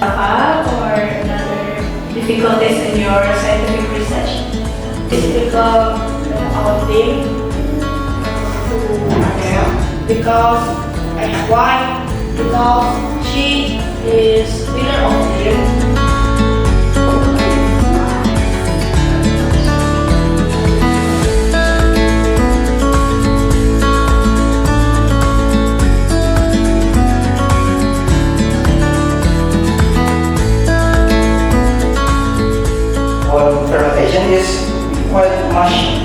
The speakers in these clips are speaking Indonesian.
Or another difficulties in your scientific research? Difficult our team to Adele because why? Because she is leader of team. Fermentation is quite much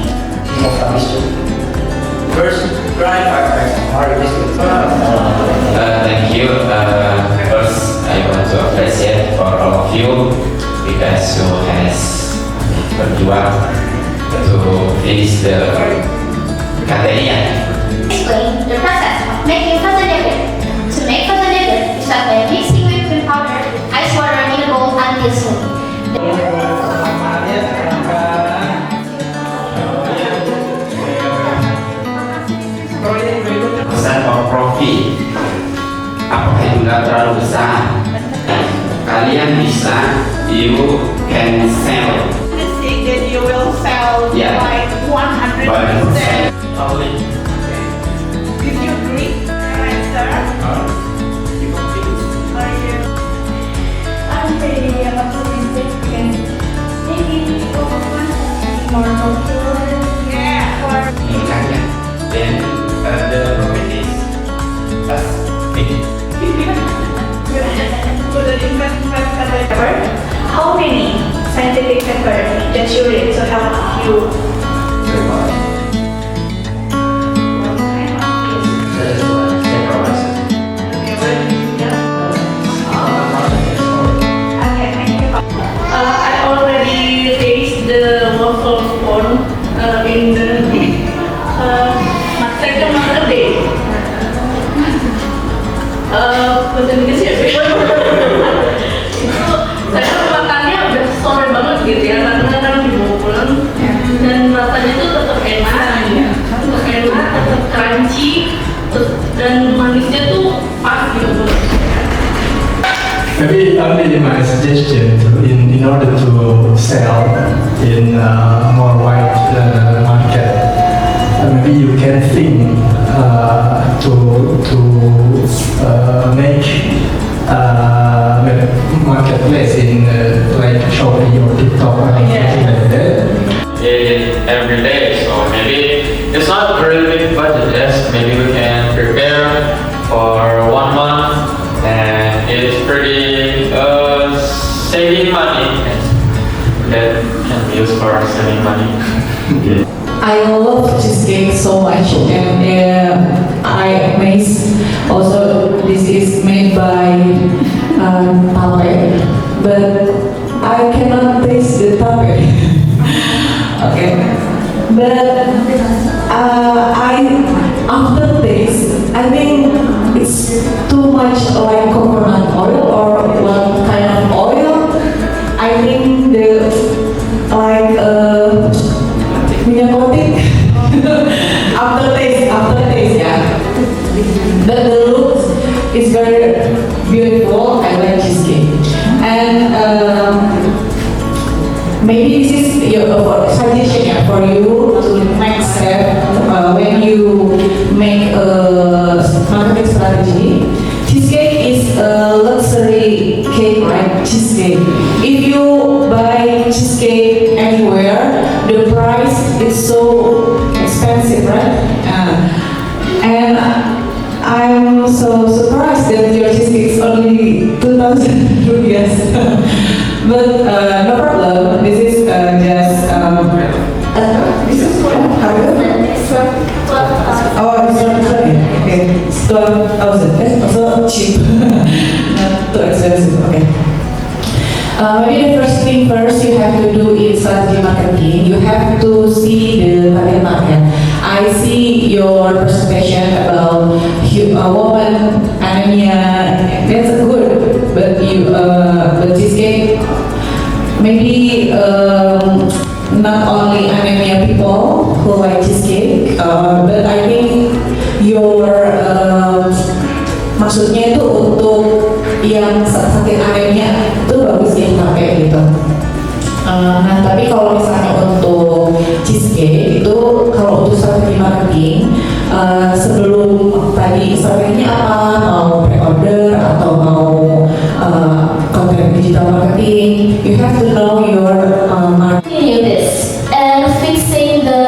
more chemistry. First, grind 5 times harder biscuit. Thank you. First, I want to appreciate for all of you because you has berjuang to finish the cafeteria. Explain the process of making frozen yogurt. To make frozen yogurt, start by mixing whipping powder with ice water in a bowl until smooth. Pesan of profit, apakah juga terlalu besar? Kalian bisa, you can sell. That you will sell Yeah. like 100%. Only. Did you agree? Answer? Are you? I'm very optimistic and maybe more popular. Yeah. Kalian, then the profit is big. How many scientific paper that you read to help you? Okay, thank you. I already taste the waffle cone in the second other day. Bahasa Inggris ya? Itu saya makannya udah sore banget gitu ya, karena kan dibawa pulang dan rasanya itu tetap enak, tetap crunchy, dan manisnya tuh pas gitu. Maybe only my suggestion in order to sell in more wide market. Maybe you can think to make marketplace in like Shopee or TikTok or something like that. Every day, so maybe it's not a really big budget. Yes, maybe we can prepare for 1 month, and it's pretty saving money. That can be used for saving money. I love cheesecake so much, and I amazed. Also, this is made by tape, but I cannot taste the tape. Okay, but after taste, I think it's too much like coconut oil or one kind of oil. I think the like minyak kotik. after taste, yeah. But the look is very beautiful. I like cheesecake, and maybe this is your suggestion, yeah, for you to next step when you make a marketing strategy. Cheesecake is a luxury cake like cheesecake. If you buy cheesecake anywhere, the price is so expensive, right? And I'm so surprised that your cheesecake is only 2,000 rupiah. But no problem. This is just this is oh, it's not okay. It's 12,000. That's also cheap, not too expensive. Okay. Maybe the first thing first you have to do in strategy marketing. You have to see the target market. I see your presentation about woman anemia. That's good, but but cheesecake maybe not only anemia people who like cheesecake, but I think your maksudnya itu untuk yang sakit anemia Nah, tapi kalau misalnya untuk cheesecake itu kalau untuk strategi marketing sebelum tadi strateginya apa, mau pre-order atau mau content digital marketing, you have to know your market. Continue this and fixing the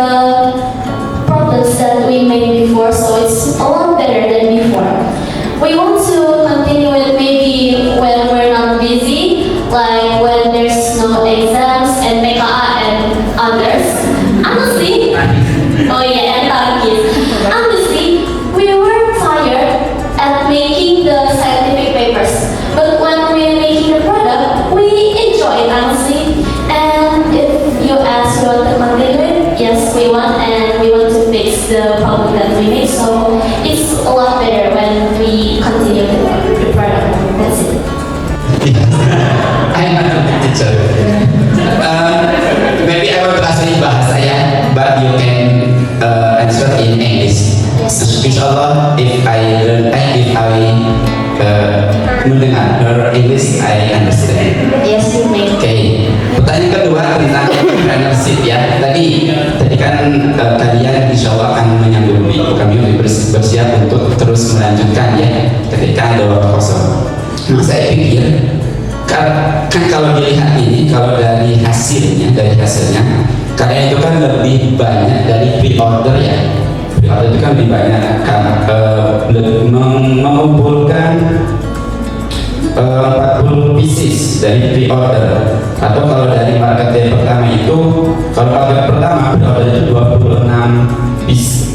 problems that we made before, so it's a lot better than before. We want to continue it maybe when we're not busy, like when there's no exams and PKA and others. Honestly, oh yeah, and targets. Honestly, we were tired at making the scientific papers, but when we're making the product, we enjoy it honestly. And if you ask, you want to continue it? Yes, we want, and we want to fix the problem that we made. So it's a lot better when we continue the product. That's it. I'm not a teacher. Maybe I will translate bahasa ya, but you can answer in English. Yes. Inshallah, if I mendengar your English, I understand. Yes, you may. Oke, pertanyaan kedua tentang entrepreneurship ya. Tadi kan kalian insya Allah akan menyanggupi, kami bersiap untuk terus melanjutkan ya ketika ada waktu kosong. Nah, saya pikir kan kalau dilihat ini, kalau dari hasilnya, kalian itu kan lebih banyak dari pre-order ya. Pre-order itu kan lebih banyak kan mengumpulkan 40 pieces dari pre-order, atau kalau dari market day pertama itu, kalau market pertama pre-order itu 26 piece,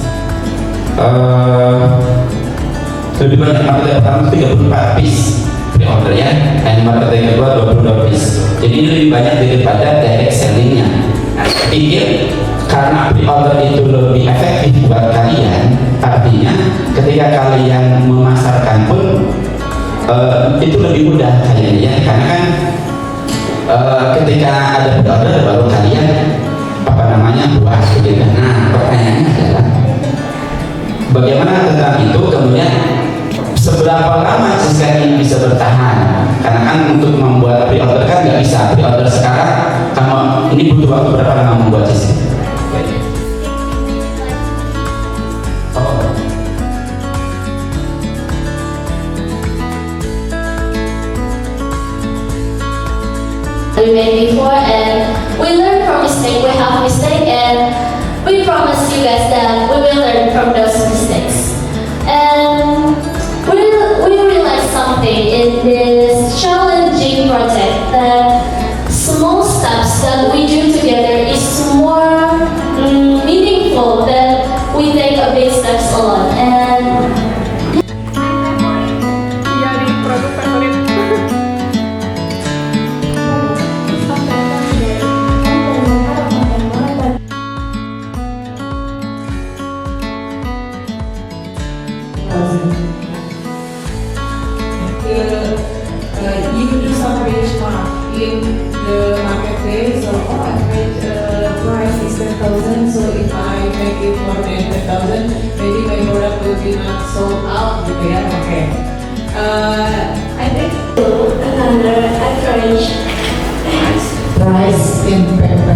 lebih banyak market day pertama itu 34 piece pre-order ya, dan market day kedua 22 piece, jadi ini lebih banyak daripada direct sellingnya. Nah, saya pikir karena pre-order itu lebih efektif buat kalian, artinya ketika kalian memasarkan pun itu lebih mudah kayaknya ya, karena kan ketika ada pre-order baru kalian buat begitu. Nah, pertanyaannya adalah bagaimana tentang itu, kemudian seberapa lama cheesecake ini bisa bertahan? Karena kan untuk membuat pre-order kan nggak bisa pre-order sekarang, kalau ini butuh waktu berapa lama membuat cheesecake? We made before, and we learn from mistake. We have mistake, and we promise you guys that we will learn from those mistakes. And we realized something in this challenging project, that small steps that we do together is more meaningful than we take a big steps alone. And Jadi produk favorit. You do some benchmark in the market, so average price is 10,000. So if I make it more than 10,000, maybe my product will be not sold out. Gitu ya, oke. I think another average price in PP,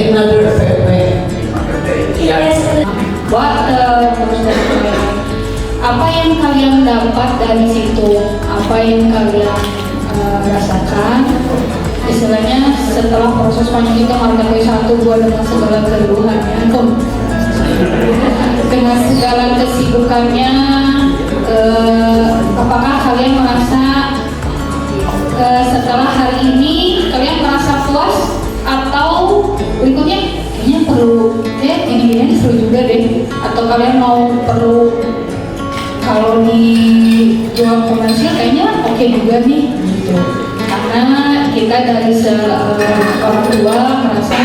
another PP. yes. Apa yang kalian dapat dari situ, apa yang kalian rasakan, istilahnya setelah proses panjang itu marketplace 1, 2 dengan segala keluhannya, dengan segala kesibukannya, apakah kalian merasa setelah hari ini kalian merasa puas, atau berikutnya kayaknya perlu ini seru juga deh, atau kalian mau perlu kalau dijual komersial kayaknya oke juga nih gitu, karena kita dari orang tua merasa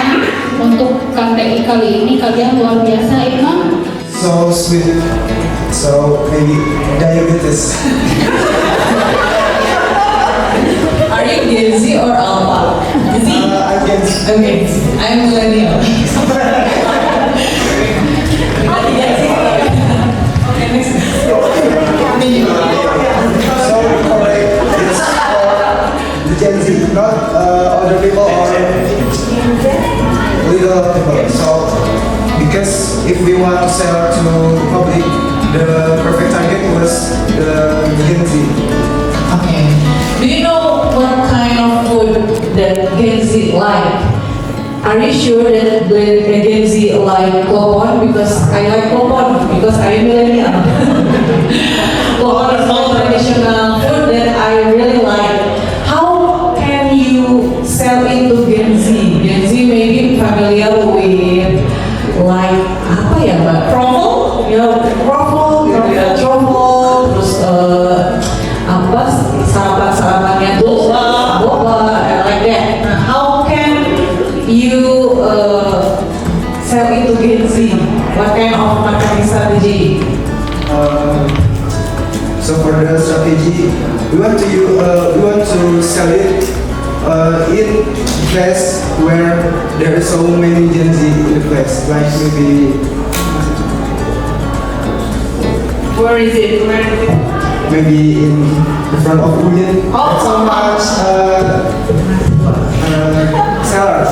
untuk KTI kali ini kalian luar biasa, emang so sweet, so maybe diabetes. Are you Gen Z or Alpha? Z? I'm Gen Z. Okay, I'm millennial. So correct, it's for the Gen Z, not Do you know what kind of food that Gen Z like? Are you sure that the Gen Z like klopon? Because I like klopon because I am millennial. Klopon is one traditional food that I really like. How can you sell it to Gen Z? Gen Z maybe familiar with like apa ya mbak? Kroffel, ya kroffel, terus apa sarapan-sarapannya boba, like that. Nah, how can you sell it to Gen Z? What kind of marketing strategy? So for the strategy, we want to sell it in place where there is so many Gen Z in the place, like maybe Where is it? maybe in the front of Union. Oh. So much seller.